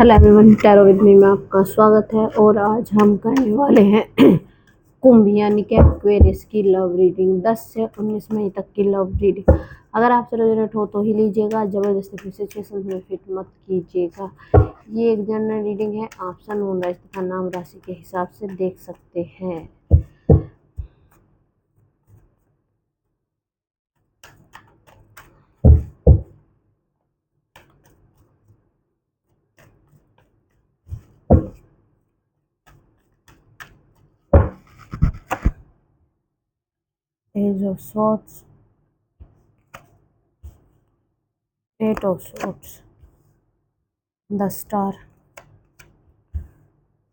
Hello everyone, tarot with me में आपका स्वागत है। और आज हम करने वाले हैं कुंभ यानी कि एक्वेरियस की लव रीडिंग। 10 से 19 मई तक की लव रीडिंग। अगर आपसे रेजोनेट हो तो ही लीजिएगा, जबरदस्ती किसी सिचुएशन में फिट मत कीजिएगा। ये एक जनरल रीडिंग है, आप सन मून राशि तथा नाम राशि के हिसाब से देख सकते हैं। Page of Swords, Eight of Swords, the Star,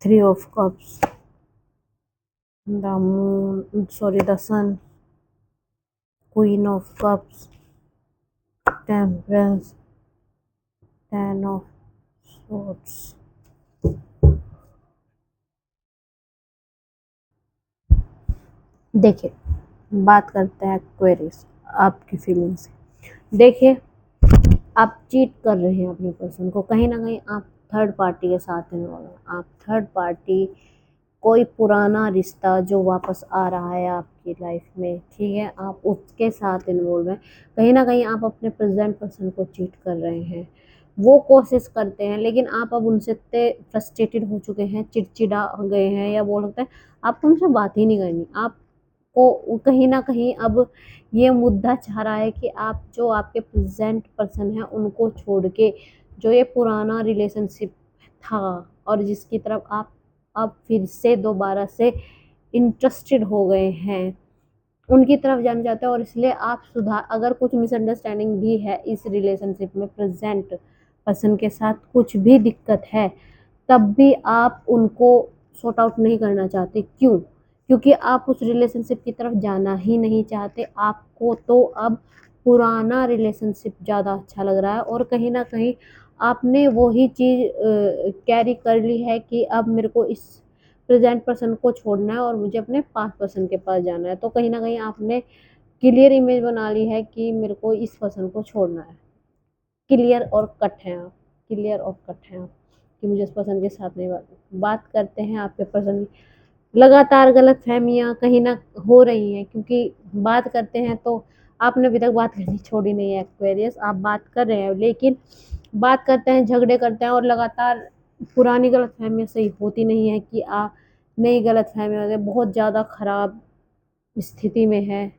Three of Cups, the Sun, Queen of Cups, Temperance, Ten of Swords। देखिए, बात करते हैं एक्वेरियस आपकी फीलिंग्स। देखिए, आप चीट कर रहे हैं अपने पर्सन को, कहीं ना कहीं आप थर्ड पार्टी के साथ इन्वॉल्व हैं। आप थर्ड पार्टी, कोई पुराना रिश्ता जो वापस आ रहा है आपकी लाइफ में, ठीक है, आप उसके साथ इन्वॉल्व हैं। कहीं ना कहीं आप अपने प्रेजेंट पर्सन को चीट कर रहे हैं। वो कोशिश करते हैं, लेकिन आप अब उनसे इतने फ्रस्ट्रेटेड हो चुके हैं, चिड़चिड़ा गए हैं, या बोल सकते हैं आपको उनसे बात ही नहीं करनी। आपको कहीं ना कहीं अब ये मुद्दा चाह रहा है कि आप जो आपके प्रेजेंट पर्सन हैं उनको छोड़ के जो ये पुराना रिलेशनशिप था और जिसकी तरफ आप अब फिर से दोबारा से इंटरेस्टेड हो गए हैं, उनकी तरफ जाना चाहते हैं। और इसलिए आप सुधार, अगर कुछ मिसअंडरस्टैंडिंग भी है इस रिलेशनशिप में, प्रेजेंट पर्सन के साथ कुछ भी दिक्कत है, तब भी आप उनको सॉर्ट आउट नहीं करना चाहते। क्यों? क्योंकि आप उस रिलेशनशिप की तरफ जाना ही नहीं चाहते। आपको तो अब पुराना रिलेशनशिप ज़्यादा अच्छा लग रहा है, और कहीं ना कहीं आपने वही चीज़ कैरी कर ली है कि अब मेरे को इस प्रेजेंट पर्सन को छोड़ना है और मुझे अपने पास्ट पर्सन के पास जाना है। तो कहीं ना कहीं आपने क्लियर इमेज बना ली है कि मेरे को इस पर्सन को छोड़ना है। क्लियर और कट हैं आप, क्लियर और कट हैं आप कि मुझे इस पर्सन के साथ नहीं बात करते हैं। आपके पर्सन लगातार गलत फहमियाँ कहीं ना हो रही हैं, क्योंकि बात करते हैं तो आपने अभी तक बात करनी छोड़ी नहीं है एक्वेरियस। आप बात कर रहे हैं, लेकिन बात करते हैं, झगड़े करते हैं, और लगातार पुरानी गलत फहमियाँ सही होती नहीं है कि नई गलत फहमियाँ बहुत ज़्यादा खराब स्थिति में है।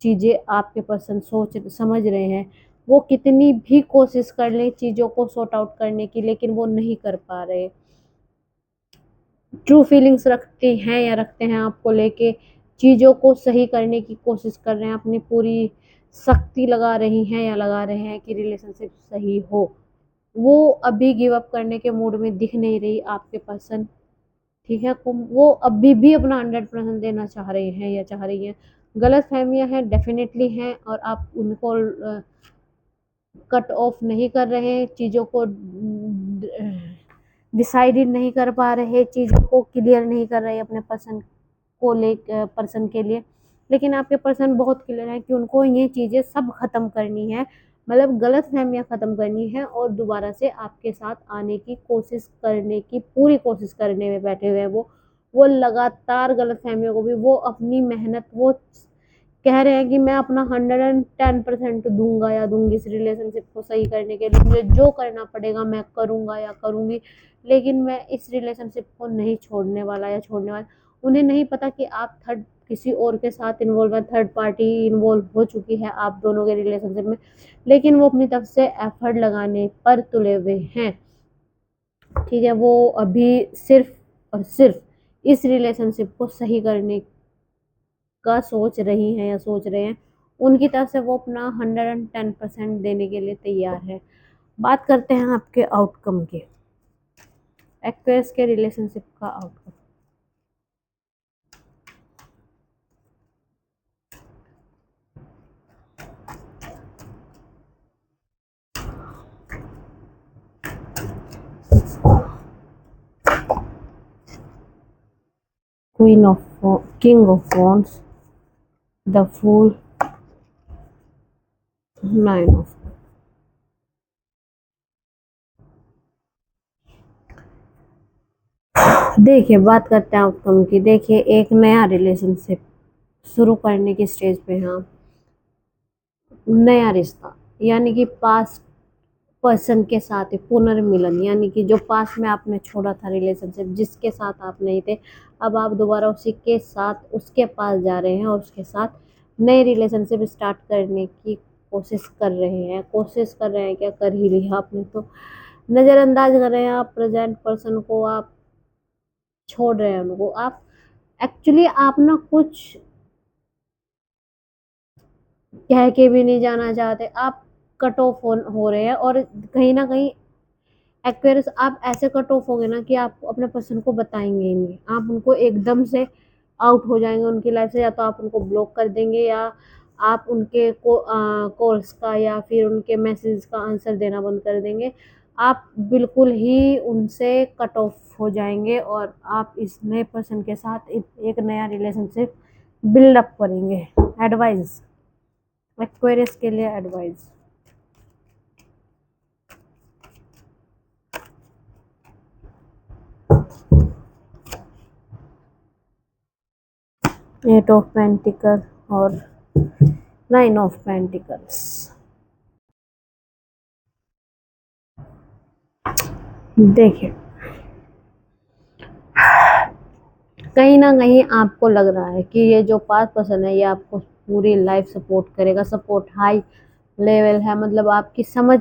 चीज़ें आपके पर्सन सोच समझ रहे हैं, वो कितनी भी कोशिश कर लें चीज़ों को सॉर्ट आउट करने की, लेकिन वो नहीं कर पा रहे। ट्रू फीलिंग्स रखते हैं या रखते हैं आपको लेके, चीज़ों को सही करने की कोशिश कर रहे हैं, अपनी पूरी शक्ति लगा रही हैं या लगा रहे हैं कि रिलेशनशिप सही हो। वो अभी गिव अप करने के मूड में दिख नहीं रही आपके पर्सन, ठीक है। वो अभी भी अपना 100% देना चाह रहे हैं या चाह रही हैं। गलत फहमियाँ हैं, डेफिनेटली हैं, और आप उनको कट ऑफ नहीं कर रहे, चीज़ों को डिसाइडेड नहीं कर पा रहे, चीज़ों को क्लियर नहीं कर रहे अपने पर्सन के लिए। लेकिन आपके पर्सन बहुत क्लियर है कि उनको ये चीज़ें सब खत्म करनी है, मतलब गलत फहमियाँ खत्म करनी है, और दोबारा से आपके साथ आने की कोशिश करने की पूरी कोशिश करने में बैठे हुए हैं। वो लगातार गलत फहमियों को भी, वो अपनी मेहनत, वो कह रहे हैं कि मैं अपना 110% दूंगा या दूंगी इस रिलेशनशिप को सही करने के लिए, मुझे जो करना पड़ेगा मैं करूंगा या करूंगी, लेकिन मैं इस रिलेशनशिप को नहीं छोड़ने वाला या छोड़ने वाला। उन्हें नहीं पता कि आप थर्ड किसी और के साथ इन्वॉल्व है, थर्ड पार्टी इन्वॉल्व हो चुकी है आप दोनों के रिलेशनशिप में, लेकिन वो अपनी तरफ से एफर्ट लगाने पर तुले हुए हैं, ठीक है। वो अभी सिर्फ और सिर्फ इस रिलेशनशिप को सही करने का सोच रही हैं या सोच रहे हैं। उनकी तरफ से वो अपना 110% देने के लिए तैयार है। बात करते हैं आपके आउटकम के, एक्वेरियस के रिलेशनशिप का outcome. King of wands, the fool, nine of, देखिए, बात करते हैं आउटकम की। देखिए, एक नया रिलेशनशिप शुरू करने की स्टेज पे हैं आप। नया रिश्ता यानी कि पास्ट पर्सन के साथ पुनर्मिलन, यानी कि जो पास में आपने छोड़ा था रिलेशनशिप, जिसके साथ आप नहीं थे, अब आप दोबारा उसी के साथ उसके पास जा रहे हैं और उसके साथ नए रिलेशनशिप स्टार्ट करने की कोशिश कर रहे हैं। कोशिश कर रहे हैं क्या, कर ही लिया आपने तो। नज़रअंदाज कर रहे हैं आप प्रेजेंट पर्सन को, आप छोड़ रहे हैं उनको। आप एक्चुअली आप ना कुछ कह के भी नहीं जाना चाहते, आप कट ऑफ हो रहे हैं। और कहीं ना कहीं एक्वेरियस, आप ऐसे कट ऑफ होंगे ना कि आप अपने पर्सन को बताएंगे ही नहीं, आप उनको एकदम से आउट हो जाएंगे उनकी लाइफ से। या तो आप उनको ब्लॉक कर देंगे, या आप उनके कॉल्स का या फिर उनके मैसेज का आंसर देना बंद कर देंगे। आप बिल्कुल ही उनसे कट ऑफ हो जाएंगे और आप इस नए पर्सन के साथ एक नया रिलेशनशिप बिल्डअप करेंगे। एडवाइस, एक्वेरियस के लिए एडवाइस। एट ऑफ पेंटिकल और नाइन ऑफ पेंटिकल्स। देखिए, कहीं ना कहीं आपको लग रहा है कि ये जो पास पर्सन है ये आपको पूरी लाइफ सपोर्ट करेगा। सपोर्ट हाई लेवल है, मतलब आपकी समझ,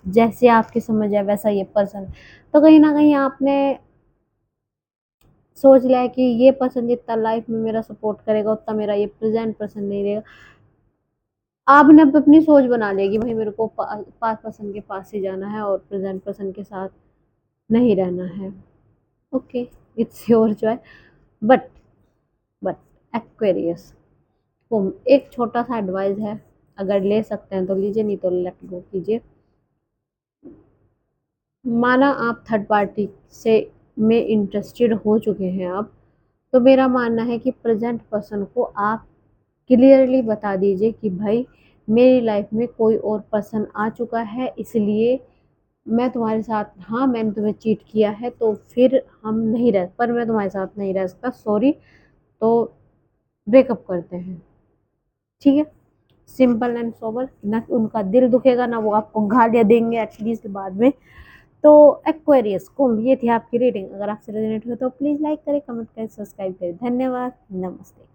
जैसे आपकी समझ है वैसा ये पर्सन। तो कहीं ना कहीं आपने सोच लिया है कि ये पर्सन जितना लाइफ में मेरा सपोर्ट करेगा उतना मेरा ये प्रेजेंट पर्सन नहीं रहेगा। आपने अब अपनी सोच बना लिया कि भाई मेरे को पास पर्सन के पास ही जाना है और प्रेजेंट पर्सन के साथ नहीं रहना है। Okay, it's your choice. But but Aquarius को एक छोटा सा एडवाइस है, अगर ले सकते हैं तो लीजिए, नहीं तो लेट गो कीजिए। माना आप थर्ड पार्टी से में इंटरेस्टेड हो चुके हैं आप, तो मेरा मानना है कि प्रेजेंट पर्सन को आप क्लियरली बता दीजिए कि भाई मेरी लाइफ में कोई और पर्सन आ चुका है, इसलिए मैं तुम्हारे साथ, हाँ मैंने तुम्हें चीट किया है तो फिर हम नहीं रह, पर मैं तुम्हारे साथ नहीं रह सकता, सॉरी। तो ब्रेकअप करते हैं, ठीक है। सिंपल एंड सोबर, ना उनका दिल दुखेगा ना वो आपको गालियां देंगे एटलीस्ट बाद में। तो एक्वेरियस को ये थी आपकी रीडिंग। अगर आपसे रेजोनेट हो तो प्लीज़ लाइक करें, कमेंट करें, सब्सक्राइब करें। धन्यवाद, नमस्ते।